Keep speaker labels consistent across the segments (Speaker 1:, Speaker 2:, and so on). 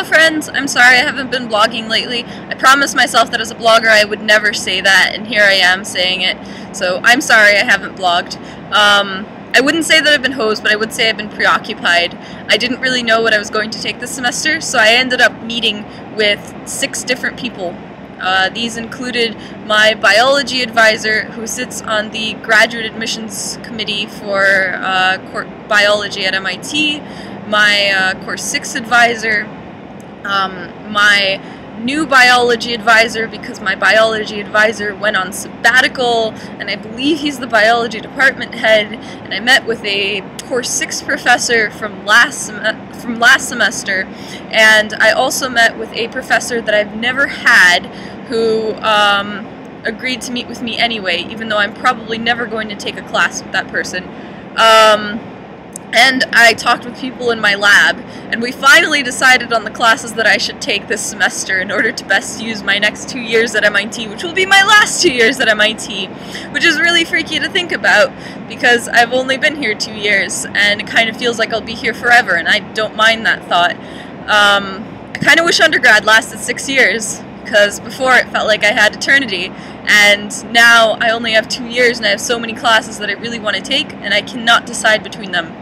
Speaker 1: friends, I'm sorry I haven't been blogging lately. I promised myself that as a blogger I would never say that, and here I am saying it. So I'm sorry I haven't blogged. I wouldn't say that I've been hosed, but I would say I've been preoccupied. I didn't really know what I was going to take this semester, so I ended up meeting with 6 different people. These included my biology advisor, who sits on the graduate admissions committee for biology at MIT, my course 6 advisor, my new biology advisor, because my biology advisor went on sabbatical, and I believe he's the biology department head, and I met with a course 6 professor from last semester, and I also met with a professor that I've never had who agreed to meet with me anyway, even though I'm probably never going to take a class with that person. And I talked with people in my lab, and we finally decided on the classes that I should take this semester in order to best use my next 2 years at MIT, which will be my last 2 years at MIT, which is really freaky to think about, because I've only been here 2 years, and it kind of feels like I'll be here forever, and I don't mind that thought. I kind of wish undergrad lasted 6 years, because before it felt like I had eternity, and now I only have 2 years and I have so many classes that I really want to take, and I cannot decide between them,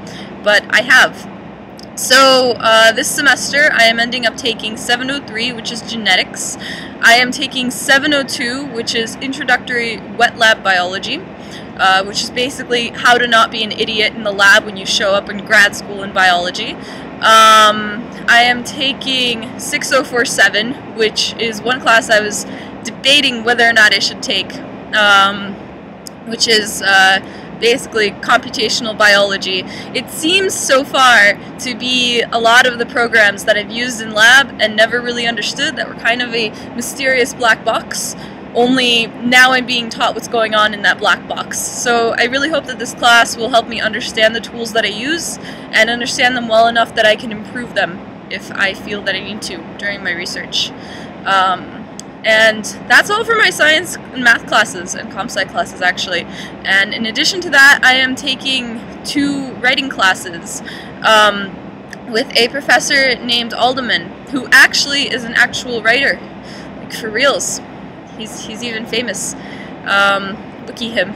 Speaker 1: but I have. So this semester I am ending up taking 703, which is genetics. I am taking 702, which is introductory wet lab biology, which is basically how to not be an idiot in the lab when you show up in grad school in biology. I am taking 6047, which is one class I was debating whether or not I should take, which is basically computational biology. It seems so far to be a lot of the programs that I've used in lab and never really understood, that were kind of a mysterious black box, only now I'm being taught what's going on in that black box. So I really hope that this class will help me understand the tools that I use and understand them well enough that I can improve them if I feel that I need to during my research. And that's all for my science and math classes, and comp sci classes actually. And in addition to that, I am taking 2 writing classes with a professor named Alderman, who actually is an actual writer, like for reals. He's even famous. Looky him.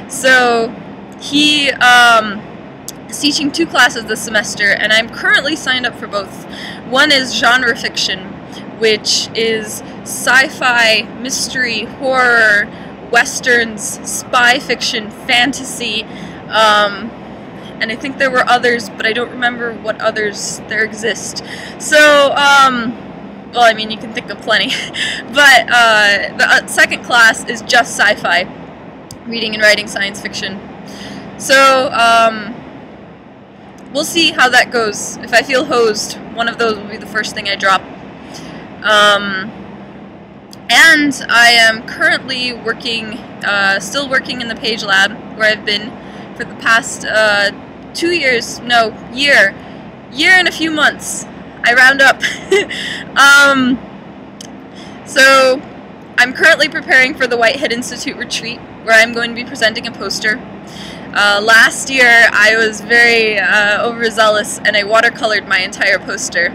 Speaker 1: So he is teaching 2 classes this semester, and I'm currently signed up for both. One is genre fiction, which is sci-fi, mystery, horror, westerns, spy fiction, fantasy, and I think there were others, but I don't remember what others there exist. So, well, I mean, you can think of plenty. But the second class is just sci-fi, reading and writing science fiction. So, we'll see how that goes. If I feel hosed, one of those will be the first thing I drop. And I am currently working, still working in the Page Lab, where I've been for the past 2 years, no, year and a few months. I round up. So I'm currently preparing for the Whitehead Institute retreat, where I'm going to be presenting a poster. Last year I was very overzealous and I watercolored my entire poster.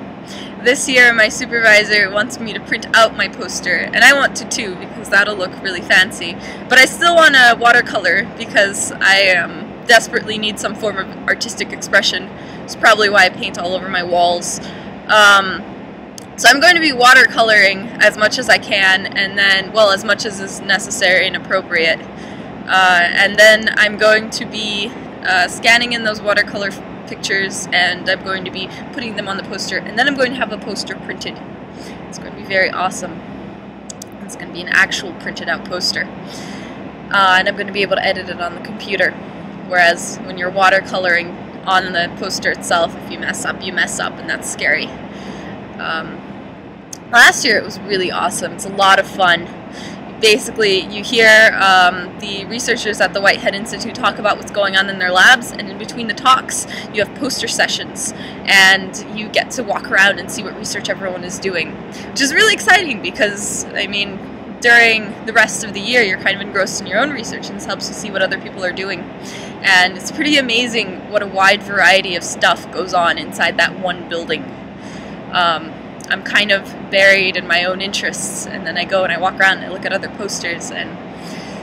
Speaker 1: This year my supervisor wants me to print out my poster, and I want to too, because that'll look really fancy. But I still want to watercolor because I desperately need some form of artistic expression. It's probably why I paint all over my walls. So I'm going to be watercoloring as much as I can, and then, well, as much as is necessary and appropriate. And then I'm going to be scanning in those watercolor pictures, and I'm going to be putting them on the poster, and then I'm going to have the poster printed. It's going to be very awesome. It's going to be an actual printed out poster. And I'm going to be able to edit it on the computer, whereas when you're watercoloring on the poster itself, if you mess up, you mess up, and that's scary. Last year it was really awesome. It's a lot of fun. Basically, you hear the researchers at the Whitehead Institute talk about what's going on in their labs, and in between the talks, you have poster sessions, and you get to walk around and see what research everyone is doing, which is really exciting because, I mean, during the rest of the year, you're kind of engrossed in your own research, and this helps you see what other people are doing. And it's pretty amazing what a wide variety of stuff goes on inside that one building. I'm kind of buried in my own interests, and then I go and I walk around and I look at other posters, and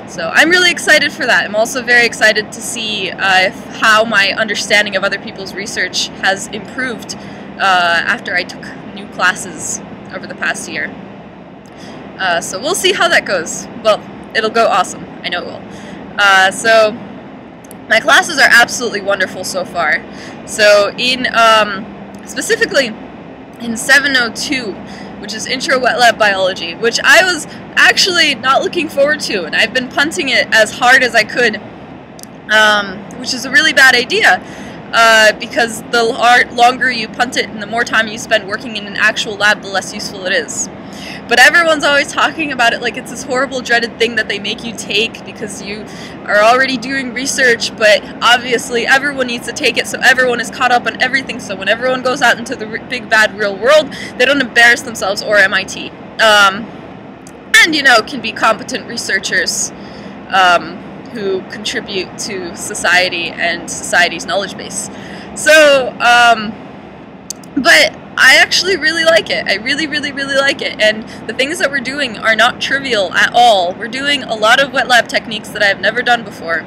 Speaker 1: so I'm really excited for that. I'm also very excited to see how my understanding of other people's research has improved after I took new classes over the past year. So we'll see how that goes. Well, it'll go awesome. I know it will. So my classes are absolutely wonderful so far. So in specifically in 702, which is Intro Wet Lab Biology, which I was actually not looking forward to, and I've been punting it as hard as I could, which is a really bad idea, because the longer you punt it and the more time you spend working in an actual lab, the less useful it is. But everyone's always talking about it like it's this horrible, dreaded thing that they make you take because you are already doing research, but obviously everyone needs to take it, so everyone is caught up on everything, so when everyone goes out into the big, bad, real world, they don't embarrass themselves or MIT. And, you know, can be competent researchers who contribute to society and society's knowledge base. So, but I actually really like it. I really, really, really like it. And the things that we're doing are not trivial at all. We're doing a lot of wet lab techniques that I've never done before,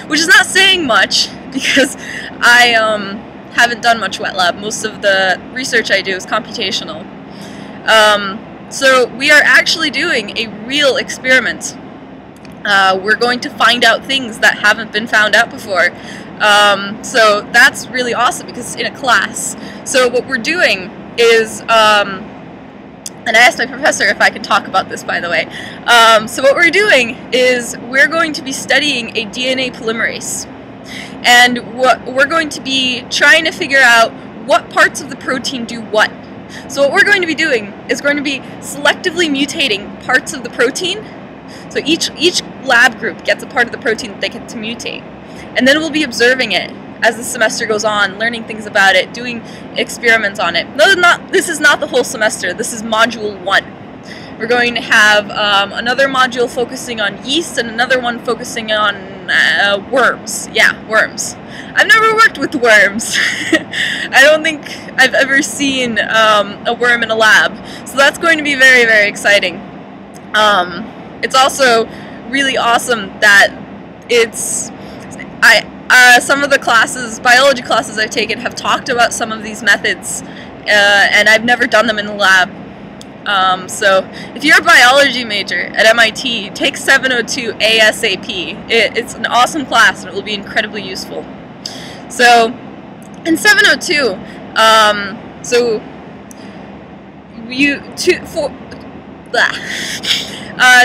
Speaker 1: which is not saying much because I haven't done much wet lab. Most of the research I do is computational. So we are actually doing a real experiment. We're going to find out things that haven't been found out before. So that's really awesome because it's in a class. So what we're doing is, and I asked my professor if I could talk about this, by the way. So what we're doing is we're going to be studying a DNA polymerase. And what we're going to be trying to figure out what parts of the protein do what. So what we're going to be doing is going to be selectively mutating parts of the protein. So each lab group gets a part of the protein that they get to mutate. And then we'll be observing it as the semester goes on, learning things about it, doing experiments on it. No, this is not the whole semester. This is module 1. We're going to have another module focusing on yeast and another one focusing on worms. Yeah, worms. I've never worked with worms. I don't think I've ever seen a worm in a lab. So that's going to be very, very exciting. It's also really awesome that some of the classes, biology classes I've taken, have talked about some of these methods, and I've never done them in the lab. So if you're a biology major at MIT, take 702 ASAP. It's an awesome class, and it will be incredibly useful. So in 702,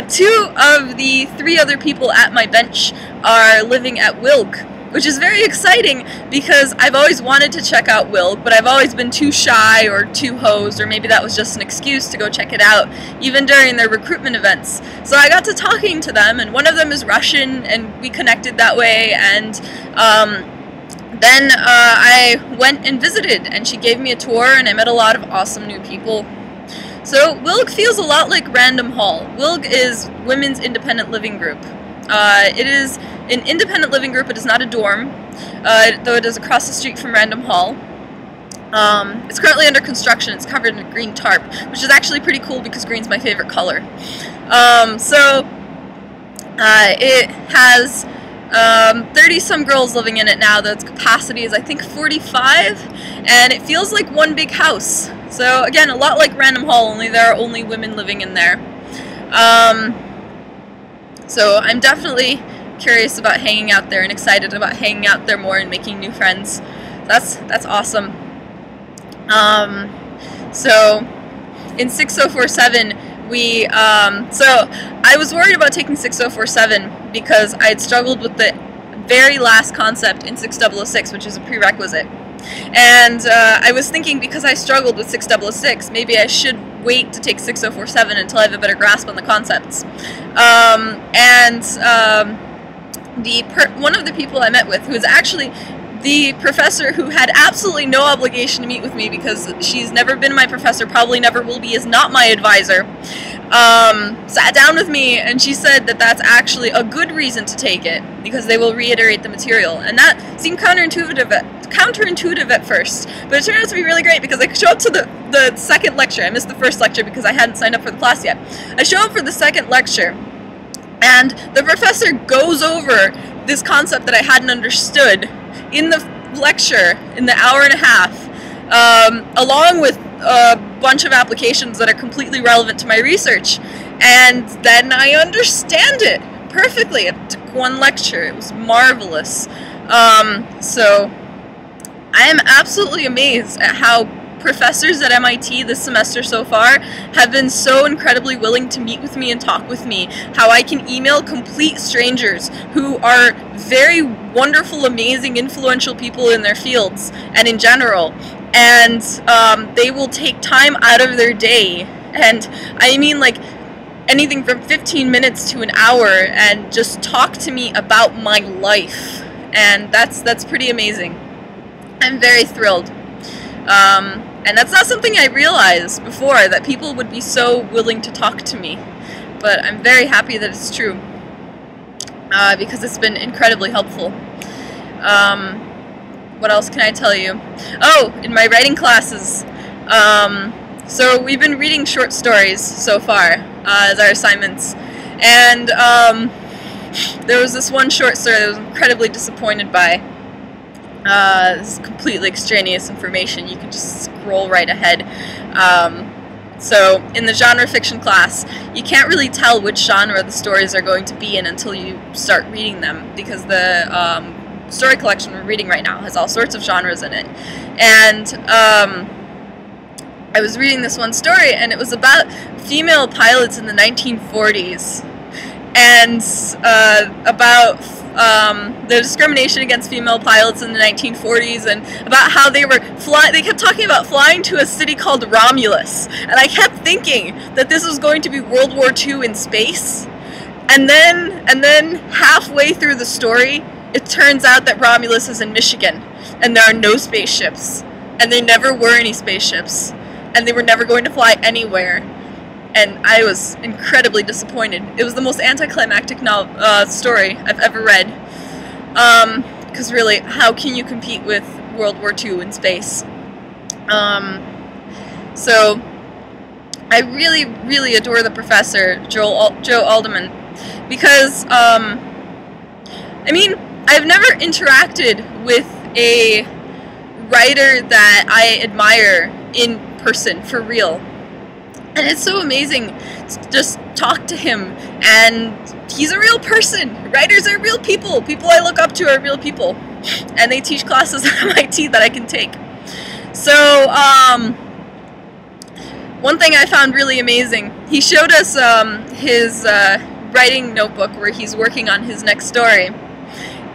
Speaker 1: two of the 3 other people at my bench are living at Wilk, which is very exciting because I've always wanted to check out Wilk, but I've always been too shy or too hosed, or maybe that was just an excuse to go check it out, even during their recruitment events. So I got to talking to them, and one of them is Russian, and we connected that way, and then I went and visited, and she gave me a tour, and I met a lot of awesome new people. So Wilk feels a lot like Random Hall. Wilk is Women's Independent Living Group. It is an independent living group. It is not a dorm, though it is across the street from Random Hall. It's currently under construction. It's covered in a green tarp, which is actually pretty cool because green's my favorite color. It has 30-some girls living in it now. The capacity is, I think, 45, and it feels like one big house. So again, a lot like Random Hall, only there are only women living in there. So I'm definitely curious about hanging out there and excited about hanging out there more and making new friends. That's awesome. So in 6047, so I was worried about taking 6047 because I had struggled with the very last concept in 6006, which is a prerequisite. And I was thinking, because I struggled with 6006, maybe I should wait to take 6047 until I have a better grasp on the concepts. One of the people I met with, who is actually the professor who had absolutely no obligation to meet with me because she's never been my professor, probably never will be, is not my advisor. sat down with me, and she said that that's actually a good reason to take it, because they will reiterate the material. And that seemed counterintuitive at first, but it turned out to be really great, because I show up to the second lecture. I missed the first lecture because I hadn't signed up for the class yet. I show up for the second lecture, and the professor goes over this concept that I hadn't understood in the lecture, in the hour and a half, along with a bunch of applications that are completely relevant to my research, and then I understand it perfectly. It took one lecture. It was marvelous. So I am absolutely amazed at how professors at MIT this semester so far have been so incredibly willing to meet with me and talk with me, how I can email complete strangers who are very wonderful, amazing, influential people in their fields and in general, and they will take time out of their day, and I mean like anything from 15 minutes to an hour, and just talk to me about my life, and that's pretty amazing. I'm very thrilled. And that's not something I realized before, that people would be so willing to talk to me. But I'm very happy that it's true, because it's been incredibly helpful. What else can I tell you? Oh, in my writing classes, so we've been reading short stories so far as our assignments, and there was this one short story that I was incredibly disappointed by. This is completely extraneous information. You can just scroll right ahead. So in the genre fiction class, you can't really tell which genre the stories are going to be in until you start reading them, because the story collection we're reading right now has all sorts of genres in it. And I was reading this one story, and it was about female pilots in the 1940s, and about the discrimination against female pilots in the 1940s, and about how they kept talking about flying to a city called Romulus, and I kept thinking that this was going to be World War II in space, and then halfway through the story, it turns out that Romulus is in Michigan, and there are no spaceships, and there never were any spaceships, and they were never going to fly anywhere. And I was incredibly disappointed. It was the most anticlimactic story I've ever read. Because really, how can you compete with World War II in space? So, I really, really adore the professor, Joe Alderman, because, I mean, I've never interacted with a writer that I admire in person, for real. And it's so amazing to just talk to him, and he's a real person. Writers are real people. People I look up to are real people. And they teach classes at MIT that I can take. So, one thing I found really amazing, he showed us his writing notebook where he's working on his next story.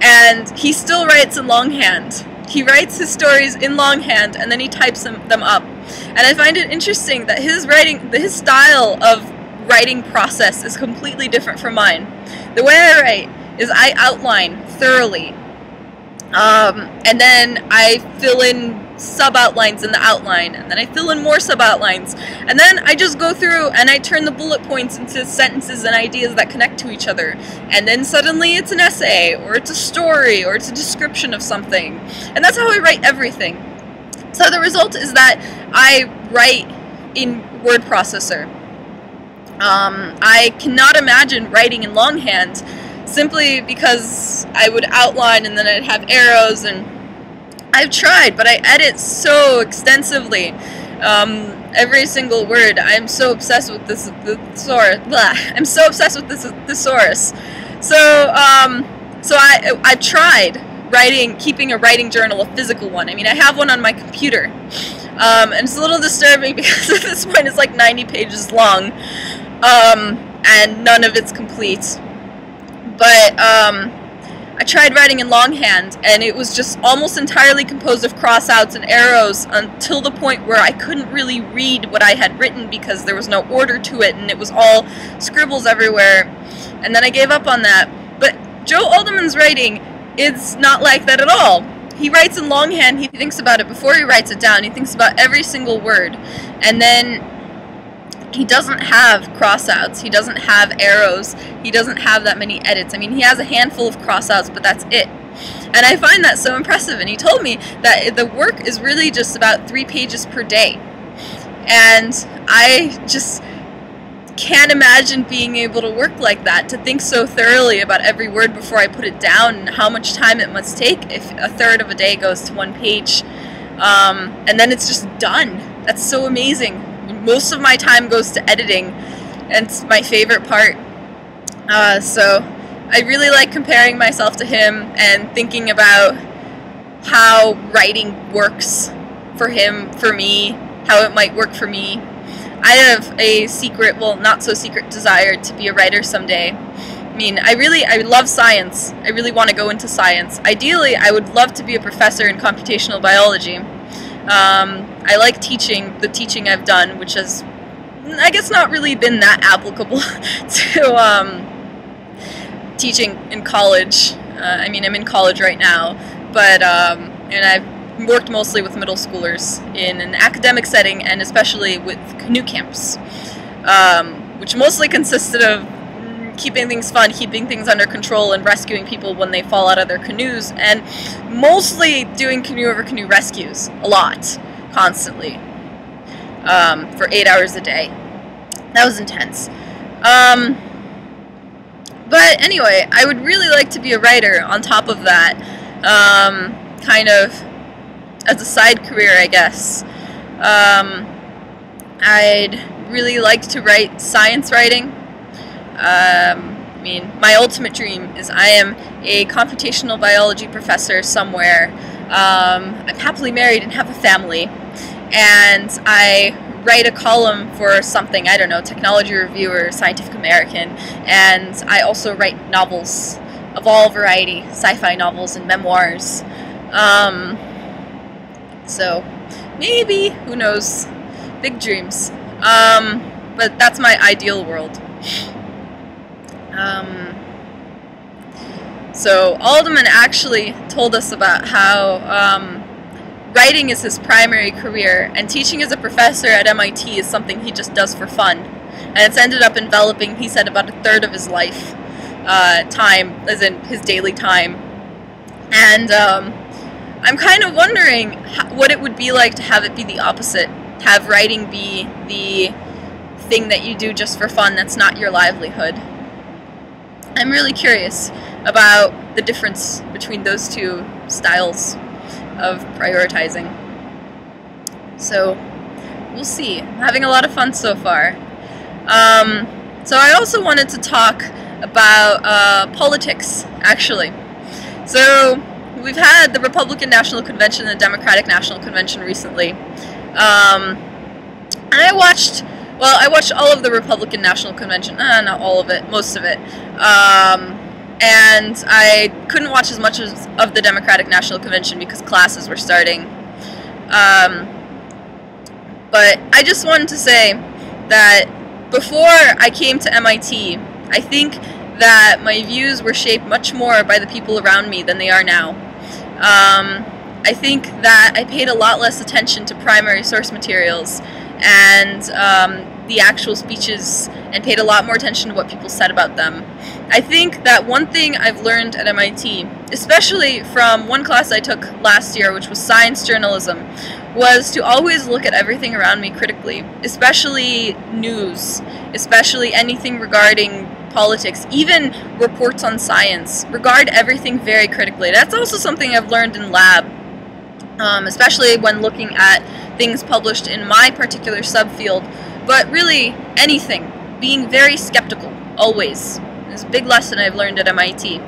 Speaker 1: And he still writes in longhand. He writes his stories in longhand, and then he types them up. And I find it interesting that his style of writing process is completely different from mine. The way I write is I outline thoroughly, and then I fill in sub-outlines in the outline, and then I fill in more sub-outlines, and then I just go through and I turn the bullet points into sentences and ideas that connect to each other, and then suddenly it's an essay, or it's a story, or it's a description of something, and that's how I write everything. So the result is that I write in word processor. I cannot imagine writing in longhand, simply because I would outline and then I'd have arrows, and I've tried, but I edit so extensively. Every single word. I'm so obsessed with this thesaurus. I'm so obsessed with this thesaurus. So I tried keeping a writing journal, a physical one. I mean, I have one on my computer, and it's a little disturbing because at this point it's like 90 pages long, and none of it's complete. But I tried writing in longhand, and it was just almost entirely composed of cross-outs and arrows until the point where I couldn't really read what I had written because there was no order to it, and it was all scribbles everywhere. And then I gave up on that. But Joe Alderman's writing is not like that at all. He writes in longhand. He thinks about it before he writes it down. He thinks about every single word. And then he doesn't have crossouts, he doesn't have arrows, he doesn't have that many edits. I mean, he has a handful of crossouts, but that's it. And I find that so impressive, and he told me that the work is really just about 3 pages per day. And I just can't imagine being able to work like that, to think so thoroughly about every word before I put it down, and how much time it must take if a third of a day goes to 1 page. And then it's just done. That's so amazing. Most of my time goes to editing, and it's my favorite part. So I really like comparing myself to him and thinking about how writing works for him, for me, how it might work for me. I have a secret, well, not so secret desire to be a writer someday. I mean, I love science. I really want to go into science. Ideally, I would love to be a professor in computational biology. I like teaching, the teaching I've done, which has, I guess, not really been that applicable to teaching in college. I mean, I'm in college right now, but and I've worked mostly with middle schoolers in an academic setting, and especially with canoe camps, which mostly consisted of keeping things fun, keeping things under control, and rescuing people when they fall out of their canoes, and mostly doing canoe-over-canoe rescues, a lot, constantly, for 8 hours a day. That was intense. But anyway, I would really like to be a writer on top of that, kind of as a side career, I guess. I'd really like to write science writing. I mean, my ultimate dream is I am a computational biology professor somewhere. I'm happily married and have a family, and I write a column for something, I don't know, Technology Reviewer, Scientific American, and I also write novels of all variety, sci-fi novels and memoirs. So maybe, who knows, big dreams. But that's my ideal world. So Alderman actually told us about how writing is his primary career, and teaching as a professor at MIT is something he just does for fun. And it's ended up enveloping, he said, about 1/3 of his life time, as in his daily time. And I'm kind of wondering what it would be like to have it be the opposite. Have writing be the thing that you do just for fun, that's not your livelihood. I'm really curious about the difference between those two styles of prioritizing. So, we'll see. I'm having a lot of fun so far. So I also wanted to talk about politics, actually. So, we've had the Republican National Convention and the Democratic National Convention recently. And I watched all of the Republican National Convention. Not all of it, most of it. And I couldn't watch as much of the Democratic National Convention because classes were starting. But I just wanted to say that before I came to MIT, I think that my views were shaped much more by the people around me than they are now. I think that I paid a lot less attention to primary source materials and the actual speeches, and paid a lot more attention to what people said about them. I think that one thing I've learned at MIT, especially from one class I took last year, which was science journalism, was to always look at everything around me critically, especially news, especially anything regarding politics, even reports on science. Regard everything very critically. That's also something I've learned in lab, especially when looking at things published in my particular subfield, but really anything. Being very skeptical, always. It's a big lesson I've learned at MIT.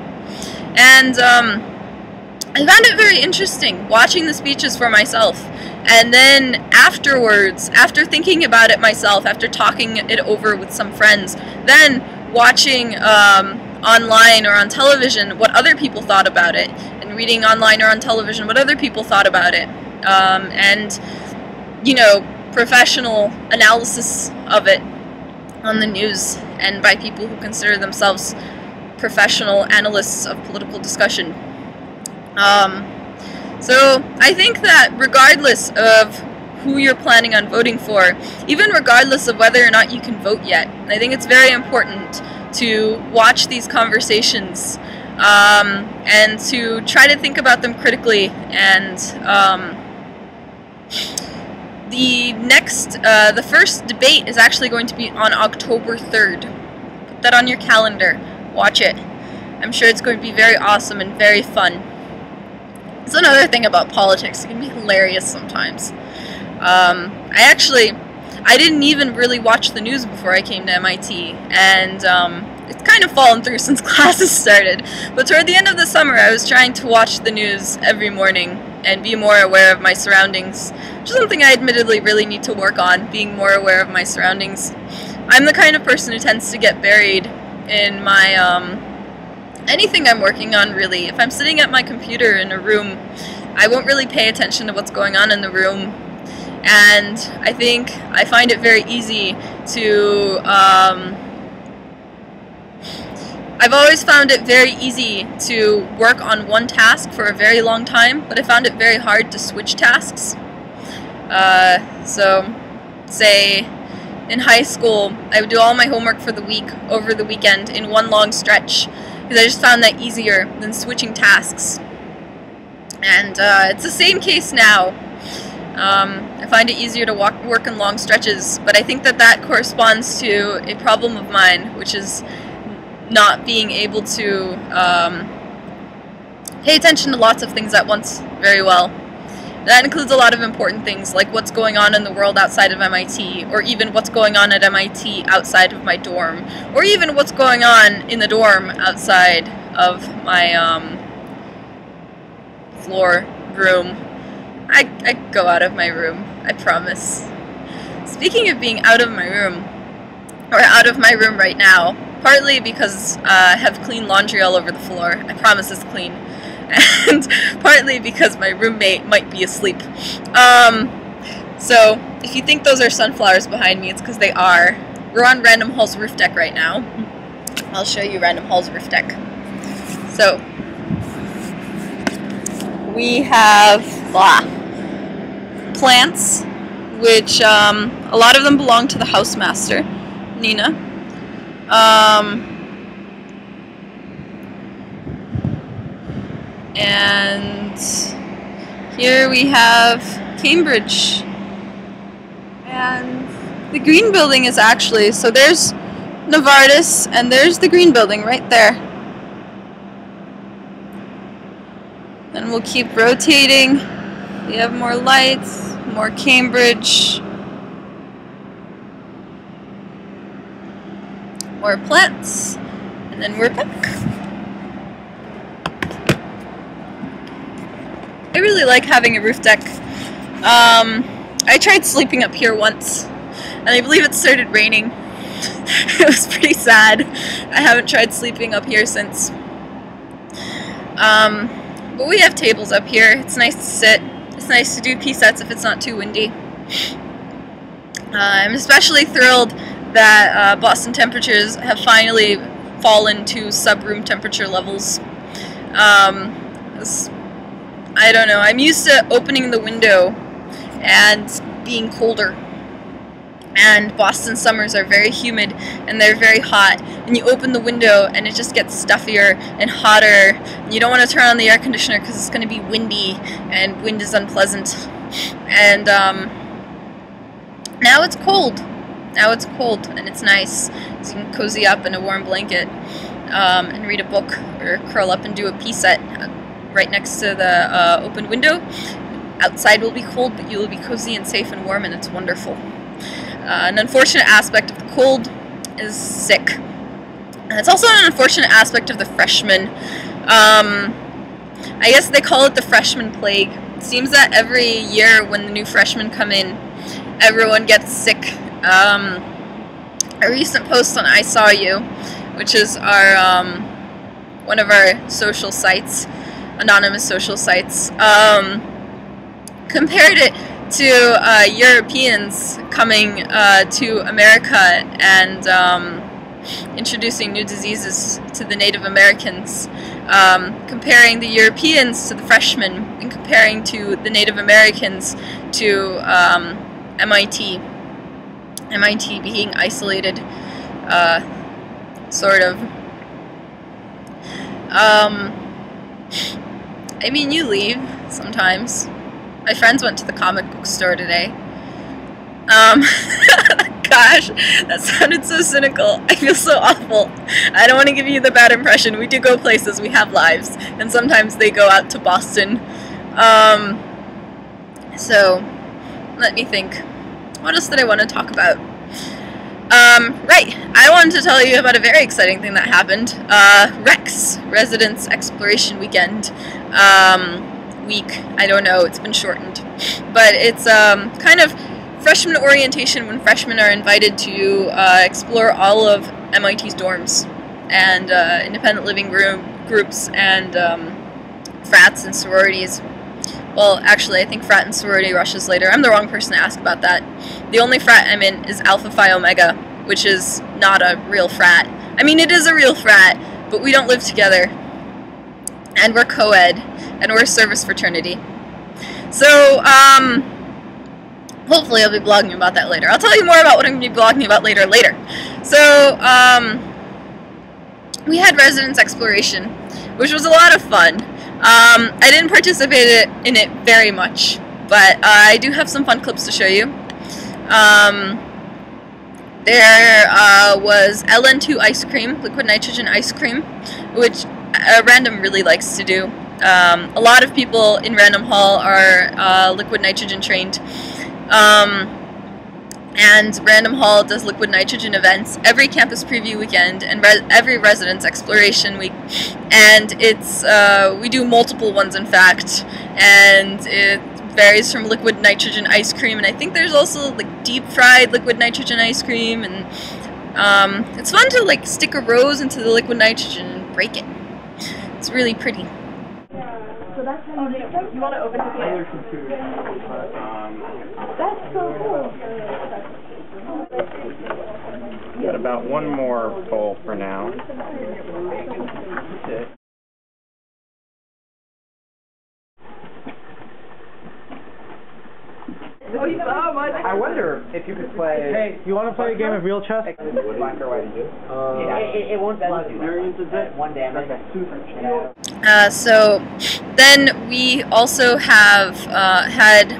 Speaker 1: And I found it very interesting watching the speeches for myself, and then afterwards, after thinking about it myself, after talking it over with some friends, then watching online or on television what other people thought about it, and reading online or on television what other people thought about it, and, you know, professional analysis of it on the news and by people who consider themselves professional analysts of political discussion. So I think that regardless of who you're planning on voting for, even regardless of whether or not you can vote yet. I think it's very important to watch these conversations and to try to think about them critically. And the first debate is actually going to be on October 3rd. Put that on your calendar. Watch it. I'm sure it's going to be very awesome and very fun. It's another thing about politics. It can be hilarious sometimes. I didn't even really watch the news before I came to MIT, and it's kind of fallen through since classes started. But toward the end of the summer, I was trying to watch the news every morning and be more aware of my surroundings, which is something I admittedly really need to work on, being more aware of my surroundings. I'm the kind of person who tends to get buried in my anything I'm working on, really. If I'm sitting at my computer in a room, I won't really pay attention to what's going on in the room, and I think I find it very easy to I've always found it very easy to work on one task for a very long time, but I found it very hard to switch tasks. So, say, in high school, I would do all my homework for the week over the weekend in one long stretch, because I just found that easier than switching tasks. And it's the same case now. I find it easier to work in long stretches, but I think that that corresponds to a problem of mine, which is not being able to pay attention to lots of things at once very well. That includes a lot of important things, like what's going on in the world outside of MIT, or even what's going on at MIT outside of my dorm, or even what's going on in the dorm outside of my floor room. I go out of my room, I promise. Speaking of being out of my room, or out of my room right now, partly because I have clean laundry all over the floor, I promise it's clean, and partly because my roommate might be asleep. So, if you think those are sunflowers behind me, it's because they are. We're on Random Hall's roof deck right now. I'll show you Random Hall's roof deck. So, we have plants, which a lot of them belong to the housemaster, Nina. And here we have Cambridge. And the green building is actually, so there's Novartis and there's the green building right there. Then we'll keep rotating. We have more lights, more Cambridge, more plants, and then we're back. I really like having a roof deck. I tried sleeping up here once, and I believe it started raining. It was pretty sad. I haven't tried sleeping up here since. But we have tables up here. It's nice to sit. It's nice to do P-sets if it's not too windy. I'm especially thrilled that Boston temperatures have finally fallen to sub-room temperature levels. I don't know, I'm used to opening the window and being colder. And Boston summers are very humid and they're very hot. And you open the window and it just gets stuffier and hotter. And you don't want to turn on the air conditioner because it's going to be windy, and wind is unpleasant. And now it's cold. Now it's cold and it's nice. So you can cozy up in a warm blanket and read a book or curl up and do a P-set right next to the open window. Outside will be cold, but you will be cozy and safe and warm, and it's wonderful. An unfortunate aspect of the cold is sick. And it's also an unfortunate aspect of the freshmen. I guess they call it the freshman plague. It seems that every year when the new freshmen come in, everyone gets sick. A recent post on I Saw You, which is our one of our social sites, anonymous social sites, compared it to Europeans coming to America and introducing new diseases to the Native Americans. comparing the Europeans to the freshmen and comparing to the Native Americans to MIT. MIT being isolated, sort of. I mean, you leave sometimes. My friends went to the comic book store today. Gosh, that sounded so cynical. I feel so awful. I don't want to give you the bad impression. We do go places, we have lives, and sometimes they go out to Boston. So, let me think. What else did I want to talk about? Right, I wanted to tell you about a very exciting thing that happened. REX, Residence Exploration Weekend. Week, I don't know, it's been shortened. But it's kind of freshman orientation when freshmen are invited to explore all of MIT's dorms and independent living groups and frats and sororities. Well, actually, I think frat and sorority rushes later. I'm the wrong person to ask about that. The only frat I'm in is Alpha Phi Omega, which is not a real frat. I mean, it is a real frat, but we don't live together. And we're co-ed, and we're a service fraternity. So, hopefully I'll be blogging about that later. I'll tell you more about what I'm going to be blogging about later. So, we had residence exploration, which was a lot of fun. I didn't participate in it very much, but I do have some fun clips to show you. There was LN2 ice cream, liquid nitrogen ice cream, which Random really likes to do. A lot of people in Random Hall are liquid nitrogen trained. And Random Hall does liquid nitrogen events every campus preview weekend and every residence exploration week, and it's we do multiple ones, in fact, and it varies from liquid nitrogen ice cream, and I think there's also like deep fried liquid nitrogen ice cream, and it's fun to like stick a rose into the liquid nitrogen and break it. It's really pretty.
Speaker 2: So that's how you want to open it? That's so cool.
Speaker 3: Got about one more bowl for now.
Speaker 2: Oh, you so much.
Speaker 4: I wonder if you could play.
Speaker 3: Hey, you want to play a game of real chess?
Speaker 4: Black or white? It won't benefit. One damage. Okay.
Speaker 1: So then we also have had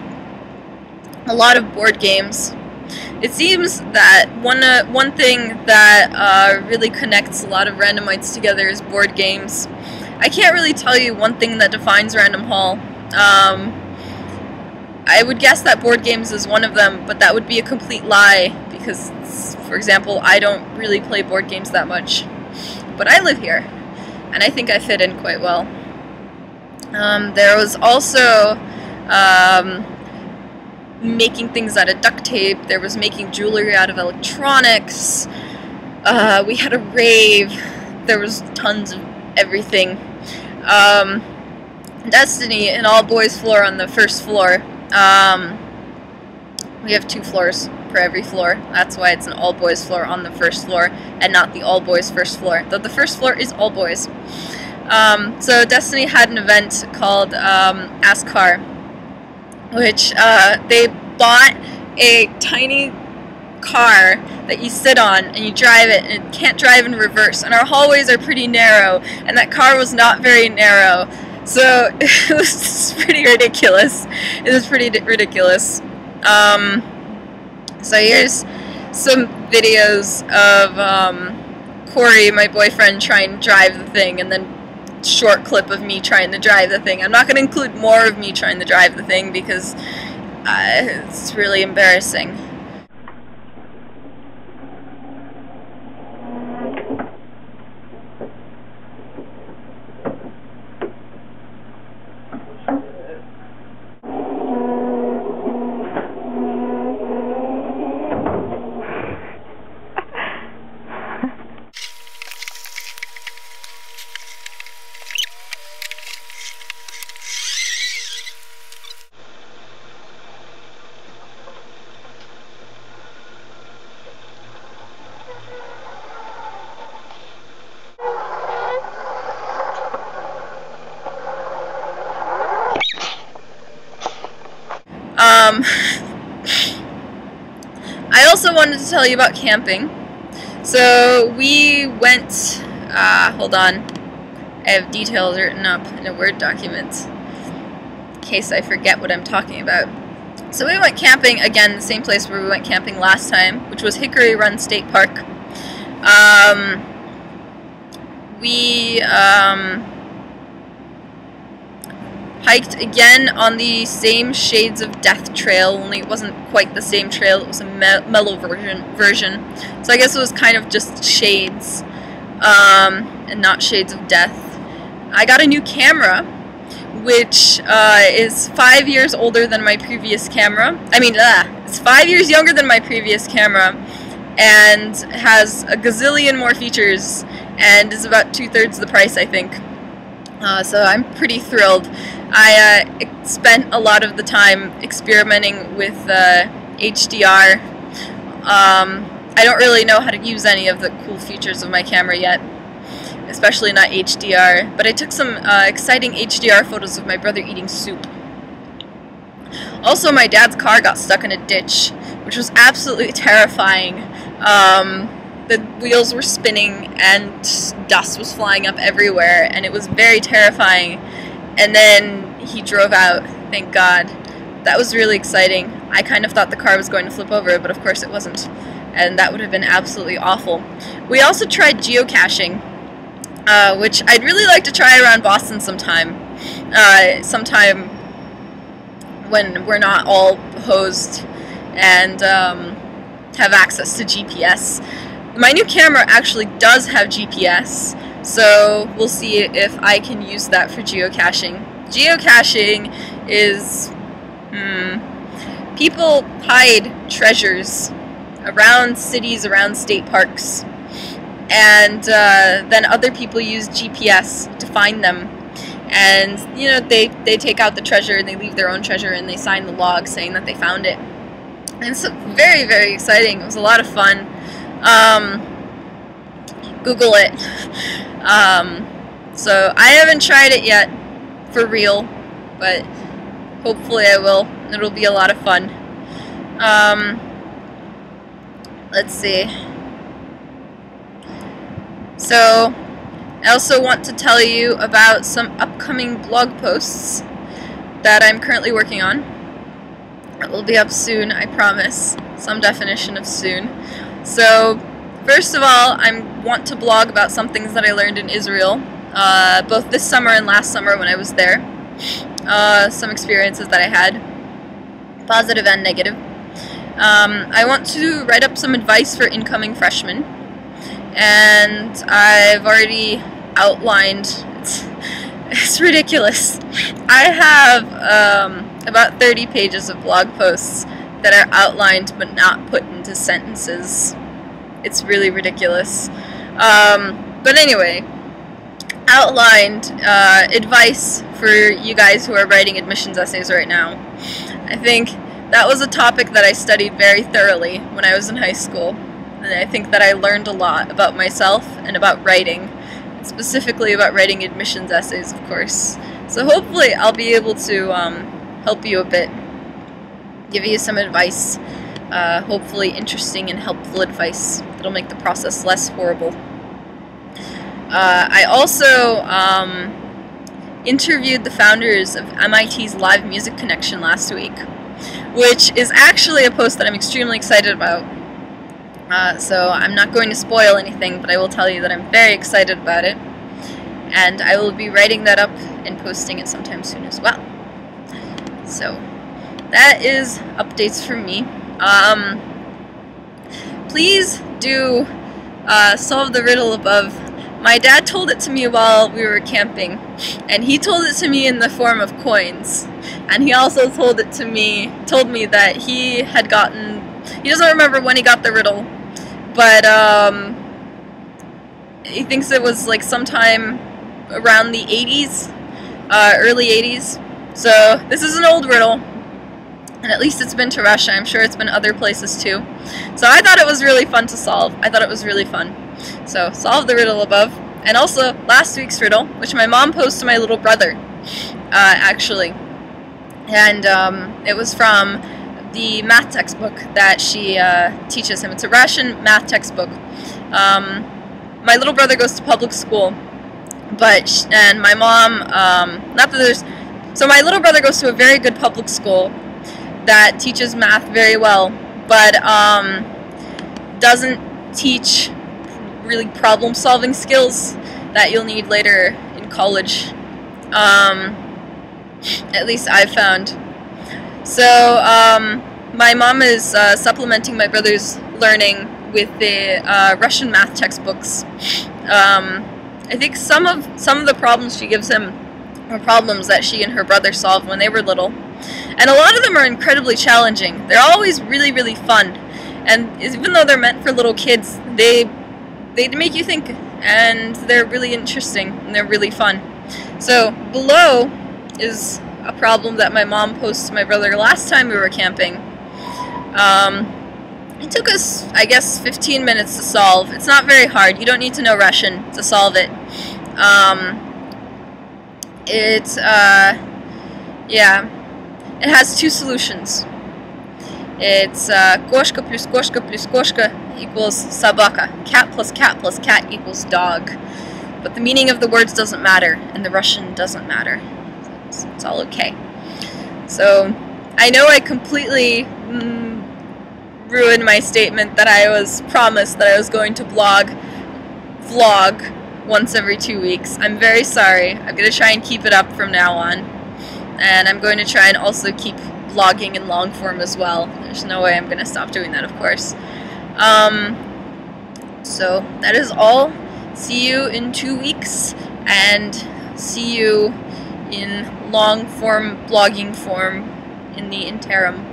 Speaker 1: a lot of board games. It seems that one thing that really connects a lot of randomites together is board games. I can't really tell you one thing that defines Random Hall. I would guess that board games is one of them, but that would be a complete lie because, for example, I don't really play board games that much. But I live here, and I think I fit in quite well. There was also making things out of duct tape. There was making jewelry out of electronics. We had a rave. There was tons of everything. Destiny, an all-boys floor on the first floor. We have 2 floors per every floor. That's why it's an all-boys floor on the first floor and not the all-boys first floor, though the first floor is all boys. So Destiny had an event called ASCAR, which they bought a tiny car that you sit on and you drive it, and it can't drive in reverse, and our hallways are pretty narrow, and that car was not very narrow. So it was pretty ridiculous. It was pretty ridiculous. So here's some videos of Corey, my boyfriend, trying to drive the thing, and then short clip of me trying to drive the thing. I'm not going to include more of me trying to drive the thing because it's really embarrassing. I also wanted to tell you about camping. So we went, hold on, I have details written up in a Word document in case I forget what I'm talking about. So we went camping, again, the same place where we went camping last time, which was Hickory Run State Park. We hiked again on the same Shades of Death trail, only it wasn't quite the same trail, it was a mellow version. So I guess it was kind of just shades, and not Shades of Death. I got a new camera, which is 5 years older than my previous camera. It's 5 years younger than my previous camera, and has a gazillion more features, and is about 2/3 the price, I think. So I'm pretty thrilled. I spent a lot of the time experimenting with HDR. I don't really know how to use any of the cool features of my camera yet, especially not HDR, but I took some exciting HDR photos of my brother eating soup. Also, my dad's car got stuck in a ditch, which was absolutely terrifying. The wheels were spinning and dust was flying up everywhere, and it was very terrifying. And then he drove out, thank God. That was really exciting. I kind of thought the car was going to flip over, but of course it wasn't. And that would have been absolutely awful. We also tried geocaching, which I'd really like to try around Boston sometime. Sometime when we're not all hosed and have access to GPS. My new camera actually does have GPS, so we'll see if I can use that for geocaching. Geocaching is, people hide treasures around cities, around state parks, and then other people use GPS to find them. And, you know, they take out the treasure and they leave their own treasure and they sign the log saying that they found it. And it's very, very exciting. It was a lot of fun. Google it. So I haven't tried it yet, for real, but hopefully I will. It'll be a lot of fun. Let's see. So I also want to tell you about some upcoming blog posts that I'm currently working on. It will be up soon, I promise. Some definition of soon. So, first of all, I want to blog about some things that I learned in Israel, both this summer and last summer when I was there. Some experiences that I had, positive and negative. I want to write up some advice for incoming freshmen, and I've already outlined, it's ridiculous. I have about 30 pages of blog posts that are outlined but not put into sentences. It's really ridiculous. But anyway, outlined advice for you guys who are writing admissions essays right now. I think that was a topic that I studied very thoroughly when I was in high school, and I think that I learned a lot about myself and about writing, specifically about writing admissions essays, of course. So hopefully I'll be able to help you a bit, give you some advice, hopefully interesting and helpful advice that'll make the process less horrible. I also interviewed the founders of MIT's Live Music Connection last week, which is actually a post that I'm extremely excited about. So I'm not going to spoil anything, but I will tell you that I'm very excited about it, and I will be writing that up and posting it sometime soon as well. So that is updates from me. Please do solve the riddle above. My dad told it to me while we were camping, and he told it to me in the form of coins. And he also told me that he had gotten, he doesn't remember when he got the riddle, but he thinks it was like sometime around the 80s, early 80s. So this is an old riddle, and at least it's been to Russia. I'm sure it's been other places too. So I thought it was really fun to solve. I thought it was really fun. So solve the riddle above. And also last week's riddle, which my mom posed to my little brother, actually. And it was from the math textbook that she teaches him. It's a Russian math textbook. My little brother goes to public school, and my mom, so my little brother goes to a very good public school that teaches math very well, but doesn't teach really problem-solving skills that you'll need later in college. At least I've found. So my mom is supplementing my brother's learning with the Russian math textbooks. I think some of the problems she gives him are problems that she and her brother solved when they were little, and a lot of them are incredibly challenging. They're always really, really fun, and even though they're meant for little kids, they make you think, and they're really interesting and they're really fun. So below is a problem that my mom posed to my brother last time we were camping. It took us, I guess, 15 minutes to solve. It's not very hard. You don't need to know Russian to solve it. Yeah, it has two solutions. It's koshka plus koshka plus koshka equals sabaka. Cat plus cat equals dog. But the meaning of the words doesn't matter, and the Russian doesn't matter. So it's all okay. So I know I completely ruined my statement that I was promised that I was going to vlog once every 2 weeks. I'm very sorry. I'm going to try and keep it up from now on. And I'm going to try and also keep vlogging in long form as well. There's no way I'm going to stop doing that, of course. So that is all. See you in 2 weeks, and see you in long form, vlogging form in the interim.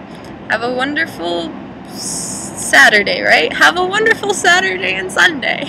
Speaker 1: Have a wonderful Saturday, right? Have a wonderful Saturday and Sunday.